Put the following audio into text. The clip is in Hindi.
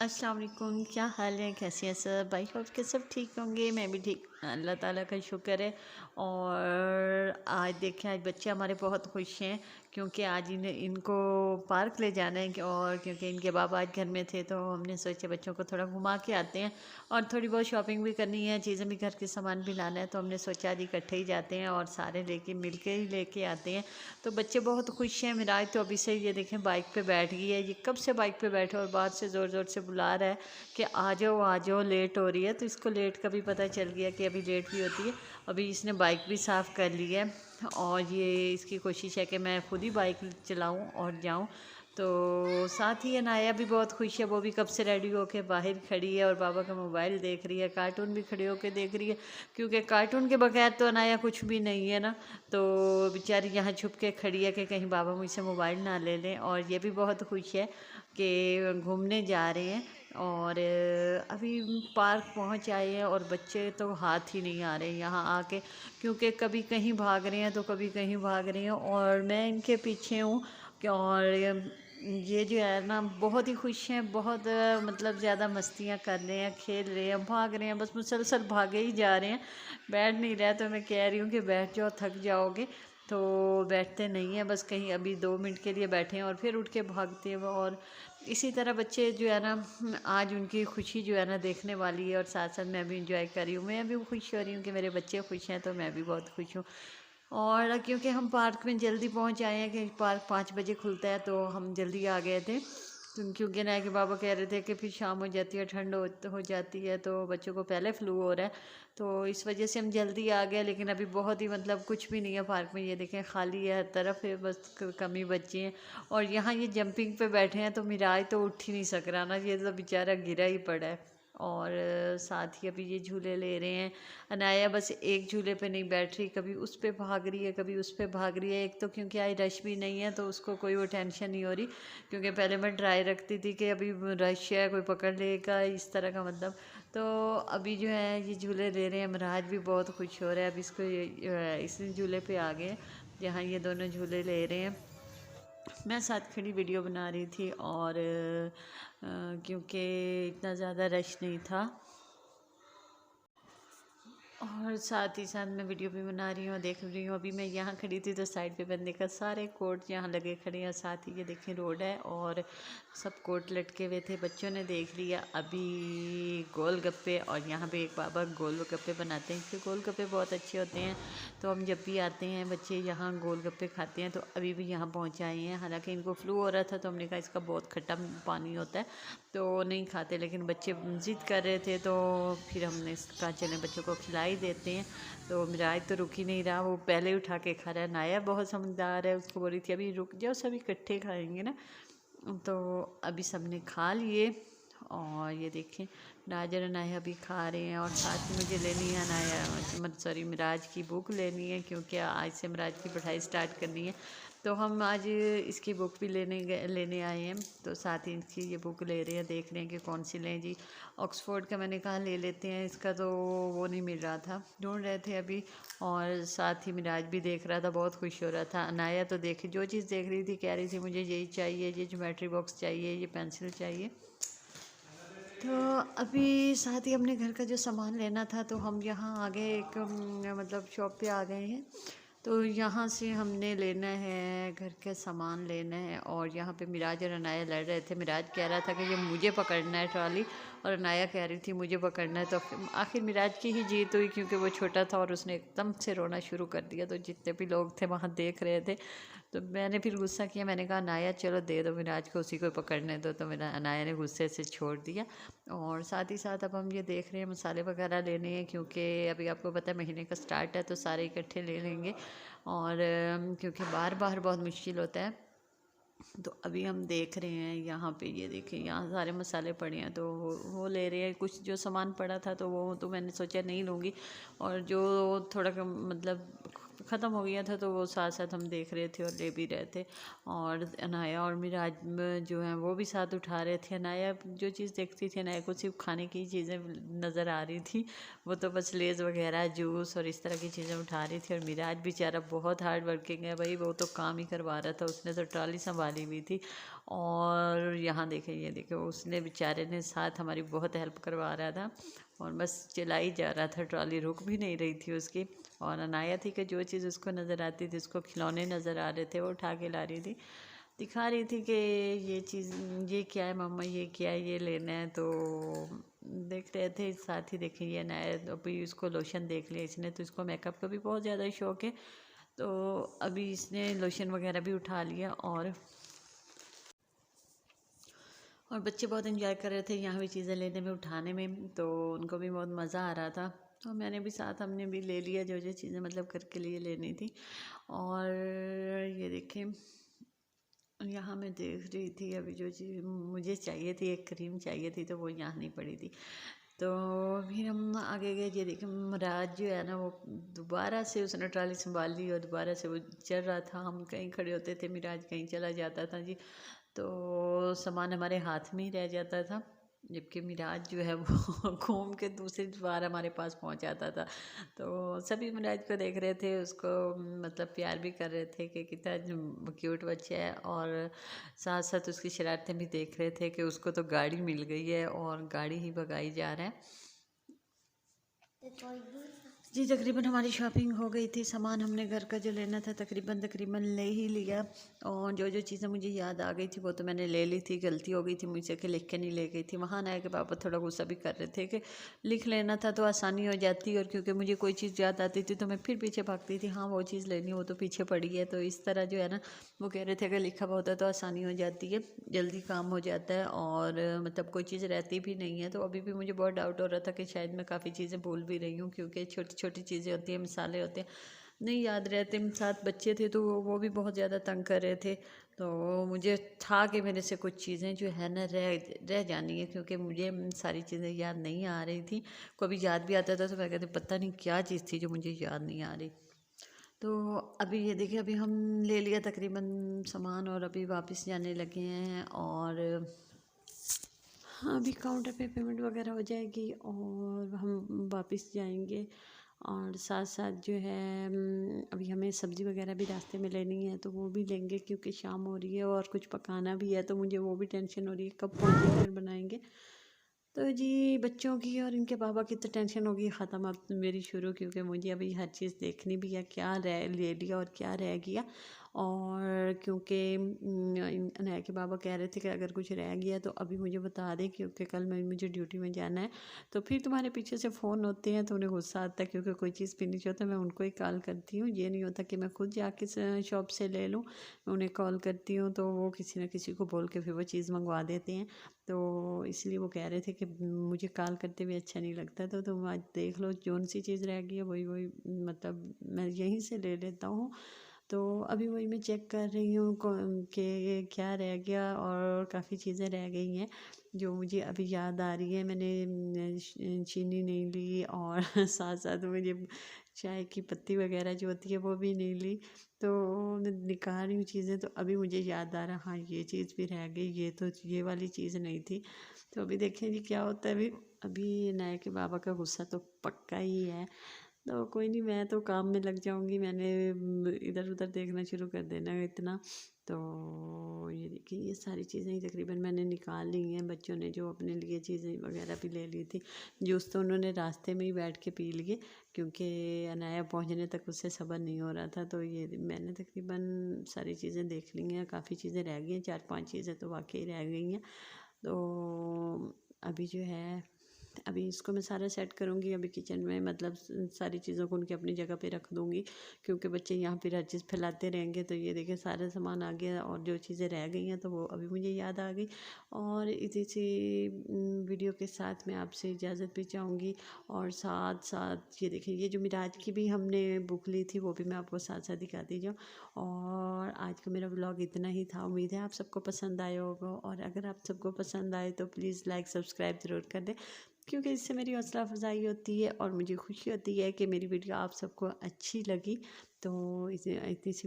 अस्सलाम वालेकुम, क्या हाल है, कैसे हैं सब? आई होप के सब ठीक होंगे। मैं भी ठीक, अल्लाह ताला का शुक्र है। और आज देखें, आज बच्चे हमारे बहुत खुश हैं क्योंकि आज इनको पार्क ले जाना है और क्योंकि इनके बाबा आज घर में थे तो हमने सोचा बच्चों को थोड़ा घुमा के आते हैं और थोड़ी बहुत शॉपिंग भी करनी है, चीज़ें भी, घर के सामान भी लाना है। तो हमने सोचा आज इकट्ठे ही जाते हैं और सारे लेके मिल के ही लेके आते हैं। तो बच्चे बहुत खुश हैं। मिराज तो अभी से ये देखें बाइक पे बैठ गई है, ये कब से बाइक पे बैठे और बाहर से ज़ोर ज़ोर से बुला रहा है कि आ जाओ, लेट हो रही है। तो इसको लेट का भी पता चल गया कि अभी लेट भी होती है। अभी इसने बाइक भी साफ़ कर ली है और ये इसकी कोशिश है कि मैं खुद ही बाइक चलाऊं और जाऊं। तो साथ ही अनाया भी बहुत खुश है, वो भी कब से रेडी होके बाहर खड़ी है और बाबा का मोबाइल देख रही है, कार्टून भी खड़ी होके देख रही है क्योंकि कार्टून के बगैर तो अनाया कुछ भी नहीं है ना। तो बेचारी यहाँ छुप के खड़ी है कि कहीं बाबा मुझसे मोबाइल ना ले लें। और ये भी बहुत खुश है कि घूमने जा रहे हैं। और अभी पार्क पहुंच आए हैं और बच्चे तो हाथ ही नहीं आ रहे यहाँ आके, क्योंकि कभी कहीं भाग रहे हैं तो कभी कहीं भाग रहे हैं और मैं इनके पीछे हूँ। और ये जो है ना बहुत ही खुश हैं, बहुत मतलब ज़्यादा मस्तियाँ कर रहे हैं, खेल रहे हैं, भाग रहे हैं, बस मुसलसल भागे ही जा रहे हैं। बैठ नहीं रहा तो मैं कह रही हूँ कि बैठ जाओ, थक जाओगे। तो बैठते नहीं हैं, बस कहीं अभी 2 मिनट के लिए बैठे हैं और फिर उठ के भागते हैं और इसी तरह बच्चे जो है ना, आज उनकी खुशी जो है ना देखने वाली है और साथ साथ मैं भी इंजॉय कर रही हूँ। मैं भी खुश हो रही हूँ कि मेरे बच्चे खुश हैं तो मैं भी बहुत खुश हूँ। और क्योंकि हम पार्क में जल्दी पहुँच आए हैं कि पार्क 5 बजे खुलता है तो हम जल्दी आ गए थे। तो क्योंकि ना कि बाबा कह रहे थे कि फिर शाम हो जाती है, ठंड हो जाती है तो बच्चों को पहले फ्लू हो रहा है। तो इस वजह से हम जल्दी आ गए, लेकिन अभी बहुत ही मतलब कुछ भी नहीं है पार्क में। ये देखें खाली है हर तरफ है, बस कम ही बच्चे हैं। और यहाँ ये जंपिंग पे बैठे हैं तो मिराज तो उठ ही नहीं सक रहा ना, ये तो बेचारा गिरा ही पड़ा है। और साथ ही अभी ये झूले ले रहे हैं। अनाया बस एक झूले पे नहीं बैठ रही, कभी उस पे भाग रही है, कभी उस पे भाग रही है। एक तो क्योंकि आज रश भी नहीं है तो उसको कोई वो टेंशन नहीं हो रही, क्योंकि पहले मैं ट्राई रखती थी कि अभी रश है कोई पकड़ लेगा इस तरह का मतलब। तो अभी जो है ये झूले ले रहे हैं, महाराज भी बहुत खुश हो रहा है। अब इसको इस झूले पे आ गए जहाँ ये दोनों झूले ले रहे हैं। मैं साथ खड़ी वीडियो बना रही थी और क्योंकि इतना ज़्यादा रश नहीं था और साथ ही साथ मैं वीडियो भी बना रही हूँ, देख रही हूँ। अभी मैं यहाँ खड़ी थी तो साइड पे बंदे का सारे कोट यहाँ लगे खड़े हैं। साथ ही ये देखिए रोड है और सब कोट लटके हुए थे, बच्चों ने देख लिया। अभी गोलगप्पे, और यहाँ पे एक बाबा गोलगप्पे बनाते हैं, इसके गोलगप्पे बहुत अच्छे होते हैं। तो हम जब भी आते हैं बच्चे यहाँ गोलगप्पे खाते हैं। तो अभी भी यहाँ पहुँच आए हैं, हालाँकि इनको फ्लू हो रहा था तो हमने कहा इसका बहुत खट्टा पानी होता है तो नहीं खाते, लेकिन बच्चे ज़िद कर रहे थे तो फिर हमने कहा चले बच्चों को खिला ही देते हैं। तो मिराज तो रुक ही नहीं रहा, वो पहले उठा के खा रहा है। नाया बहुत समझदार है, उसको बोली थी अभी रुक जाओ, सभी इकट्ठे खाएंगे ना। तो अभी सबने खा लिए और ये देखें नाजर अनाया अभी खा रहे हैं। और साथ ही मुझे लेनी है अनाया सॉरी मिराज की बुक लेनी है, क्योंकि आज से मिराज की पढ़ाई स्टार्ट करनी है। तो हम आज इसकी बुक भी लेने आए हैं। तो साथ ही इसकी ये बुक ले रहे हैं, देख रहे हैं कि कौन सी लें जी। ऑक्सफोर्ड का मैंने कहा ले लेते हैं, इसका तो वो नहीं मिल रहा था, ढूंढ रहे थे अभी। और साथ ही मिराज भी देख रहा था, बहुत खुश हो रहा था। अनाया तो देखी जो चीज़ देख रही थी कह रही थी मुझे यही चाहिए, ये ज्योमेट्री बॉक्स चाहिए, ये पेंसिल चाहिए। तो अभी साथ ही अपने घर का जो सामान लेना था तो हम यहाँ आगे एक मतलब शॉप पे आ गए हैं। तो यहाँ से हमने लेना है, घर का सामान लेना है। और यहाँ पे मिराज और अनाया लड़ रहे थे। मिराज कह रहा था कि ये मुझे पकड़ना है ट्रॉली, और अनाया कह रही थी मुझे पकड़ना है। तो आखिर मिराज की ही जीत हुई, क्योंकि वो छोटा था और उसने एकदम से रोना शुरू कर दिया। तो जितने भी लोग थे वहाँ देख रहे थे। तो मैंने फिर गुस्सा किया, मैंने कहा अनाया चलो दे दो मिराज को, उसी को पकड़ने दो। तो मेरा अनाया ने गुस्से से छोड़ दिया। और साथ ही साथ अब हम ये देख रहे हैं मसाले वगैरह लेने हैं, क्योंकि अभी आपको पता है महीने का स्टार्ट है तो सारे इकट्ठे ले लेंगे। और क्योंकि बार बार बहुत मुश्किल होता है। तो अभी हम देख रहे हैं यहाँ पे, ये देखिए यहाँ सारे मसाले पड़े हैं तो वो ले रहे हैं। कुछ जो सामान पड़ा था तो वो तो मैंने सोचा नहीं लूँगी, और जो थोड़ा मतलब ख़त्म हो गया था तो वो साथ साथ हम देख रहे थे और ले भी रहे थे। और अनाया और मिराज जो हैं वो भी साथ उठा रहे थे। अनाया जो चीज़ देखती थी, अनाया को सिर्फ खाने की चीज़ें नज़र आ रही थी, वो तो बस लेज़ वगैरह जूस और इस तरह की चीज़ें उठा रही थी। और मिराज बेचारा बहुत हार्ड वर्किंग है भाई, वो तो काम ही करवा रहा था, उसने तो ट्रॉली संभाली हुई थी। और यहाँ देखें, ये देखें, उसने बेचारे ने साथ हमारी बहुत हेल्प करवा रहा था और बस चला ही जा रहा था, ट्रॉली रुक भी नहीं रही थी उसकी। और अनाया थी कि जो चीज़ उसको नज़र आती थी, उसको खिलौने नज़र आ रहे थे, वो उठा के ला रही थी, दिखा रही थी कि ये चीज़, ये क्या है मम्मा, ये क्या है, ये लेना है। तो देख रहे थे साथ ही। देखें ये नया, अभी इसको लोशन देख लिया इसने, तो इसको मेकअप का भी बहुत ज़्यादा शौक है, तो अभी इसने लोशन वगैरह भी उठा लिया। और बच्चे बहुत एंजॉय कर रहे थे यहाँ भी चीज़ें लेने में, उठाने में, तो उनको भी बहुत मज़ा आ रहा था। तो मैंने भी साथ, हमने भी ले लिया जो जो चीज़ें मतलब घर के लिए लेनी थी। और ये देखें, यहाँ मैं देख रही थी अभी जो चीज़ मुझे चाहिए थी, एक क्रीम चाहिए थी, तो वो यहाँ नहीं पड़ी थी। तो फिर हम आगे गए। ये देखें, राज जो है ना, वो दोबारा से उसने ट्राली संभाल ली और दोबारा से वो चल रहा था। हम कहीं खड़े होते थे, मिराज कहीं चला जाता था जी, तो सामान हमारे हाथ में ही रह जाता था, जबकि मिराज जो है वो घूम के दूसरी बार हमारे पास पहुंच जाता था। तो सभी मिराज को देख रहे थे, उसको मतलब प्यार भी कर रहे थे कि कितना क्यूट बच्चा है, और साथ साथ उसकी शरारतें भी देख रहे थे कि उसको तो गाड़ी मिल गई है और गाड़ी ही भगाई जा रहा है। जी तकरीबन हमारी शॉपिंग हो गई थी, सामान हमने घर का जो लेना था तकरीबन ले ही लिया। और जो जो चीज़ें मुझे याद आ गई थी वो तो मैंने ले ली थी। गलती हो गई थी मुझसे कि लिख के नहीं ले गई थी। वहाँ आया के पापा थोड़ा गुस्सा भी कर रहे थे कि लिख लेना था तो आसानी हो जाती, और क्योंकि मुझे कोई चीज़ याद आती थी तो मैं फिर पीछे भागती थी, हाँ वो चीज़ लेनी, वो तो पीछे पड़ी है। तो इस तरह जो है ना, वो कह रहे थे कि लिखा हुआ होता तो आसानी हो जाती है, जल्दी काम हो जाता है, और मतलब कोई चीज़ रहती भी नहीं है। तो अभी भी मुझे बहुत डाउट हो रहा था कि शायद मैं काफ़ी चीज़ें भूल भी रही हूँ, क्योंकि छोटी छोटी चीज़ें होती हैं, मिसाले होते हैं, नहीं याद रहते। साथ बच्चे थे तो वो भी बहुत ज़्यादा तंग कर रहे थे। तो मुझे था कि मेरे से कुछ चीज़ें जो है ना रह जानी है, क्योंकि मुझे सारी चीज़ें याद नहीं आ रही थी। कभी याद भी आता था तो मैं कहती पता नहीं क्या चीज़ थी जो मुझे याद नहीं आ रही। तो अभी ये देखिए, अभी हम ले लिया तकरीबन सामान और अभी वापस जाने लगे हैं। और हाँ, अभी काउंटर पे पेमेंट वगैरह हो जाएगी और हम वापस जाएंगे। और साथ साथ जो है अभी हमें सब्ज़ी वगैरह भी रास्ते में लेनी है, तो वो भी लेंगे, क्योंकि शाम हो रही है और कुछ पकाना भी है, तो मुझे वो भी टेंशन हो रही है कब पहुँचे फिर बनाएंगे। तो जी बच्चों की और इनके पापा की तो टेंशन होगी ख़त्म अब मेरी शुरू, क्योंकि मुझे अभी हर चीज़ देखनी भी है, क्या रह ले लिया और क्या रह गया। और क्योंकि अनाया के बाबा कह रहे थे कि अगर कुछ रह गया तो अभी मुझे बता दें, क्योंकि कल मुझे ड्यूटी में जाना है। तो फिर तुम्हारे पीछे से फ़ोन होते हैं तो उन्हें गुस्सा आता है, क्योंकि कोई चीज़ फिनिश होता है मैं उनको ही कॉल करती हूँ। ये नहीं होता कि मैं खुद जाके शॉप से ले लूँ, मैं उन्हें कॉल करती हूँ तो वो किसी न किसी को बोल के फिर वो चीज़ मंगवा देते हैं। तो इसलिए वो कह रहे थे कि मुझे कॉल करते हुए अच्छा नहीं लगता, तो तुम आज देख लो जौन सी चीज़ रह गई है वही वही मतलब मैं यहीं से ले लेता हूँ। तो अभी वही मैं चेक कर रही हूँ कि ये क्या रह गया, और काफ़ी चीज़ें रह गई हैं जो मुझे अभी याद आ रही है। मैंने चीनी नहीं ली, और साथ साथ मुझे चाय की पत्ती वगैरह जो होती है वो भी नहीं ली। तो मैं निकाल रही हूँ चीज़ें, तो अभी मुझे याद आ रहा, हाँ ये चीज़ भी रह गई, ये तो ये वाली चीज़ नहीं थी। तो अभी देखें जी क्या होता है। अभी अभी नाया के बाबा का गुस्सा तो पक्का ही है। तो कोई नहीं, मैं तो काम में लग जाऊंगी, मैंने इधर उधर देखना शुरू कर देना है इतना। तो ये देखिए, ये सारी चीज़ें ही तकरीबन मैंने निकाल ली हैं। बच्चों ने जो अपने लिए चीज़ें वगैरह भी ले ली थी, जूस तो उन्होंने रास्ते में ही बैठ के पी लिए, क्योंकि अनाया पहुंचने तक उससे सब्र नहीं हो रहा था। तो ये मैंने तकरीबन सारी चीज़ें देख ली हैं, काफ़ी चीज़ें रह गई हैं, 4-5 चीज़ें तो वाकई रह गई हैं। तो अभी जो है, अभी इसको मैं सारा सेट करूँगी, अभी किचन में मतलब सारी चीज़ों को उनकी अपनी जगह पे रख दूँगी, क्योंकि बच्चे यहाँ फिर हर चीज़ फैलाते रहेंगे। तो ये देखिए सारा सामान आ गया, और जो चीज़ें रह गई हैं तो वो अभी मुझे याद आ गई। और इसी सी वीडियो के साथ मैं आपसे इजाज़त भी चाहूँगी। और साथ साथ ये देखिए, ये जो मिराज की भी हमने बुक ली थी वो भी मैं आपको साथ साथ दिखाती जाऊँ। और आज का मेरा ब्लॉग इतना ही था, उम्मीद है आप सबको पसंद आया होगा। और अगर आप सबको पसंद आए तो प्लीज़ लाइक सब्सक्राइब ज़रूर कर दें, क्योंकि इससे मेरी हौसला अफजाई होती है और मुझे खुशी होती है कि मेरी वीडियो आप सबको अच्छी लगी। तो इसे इतनी सी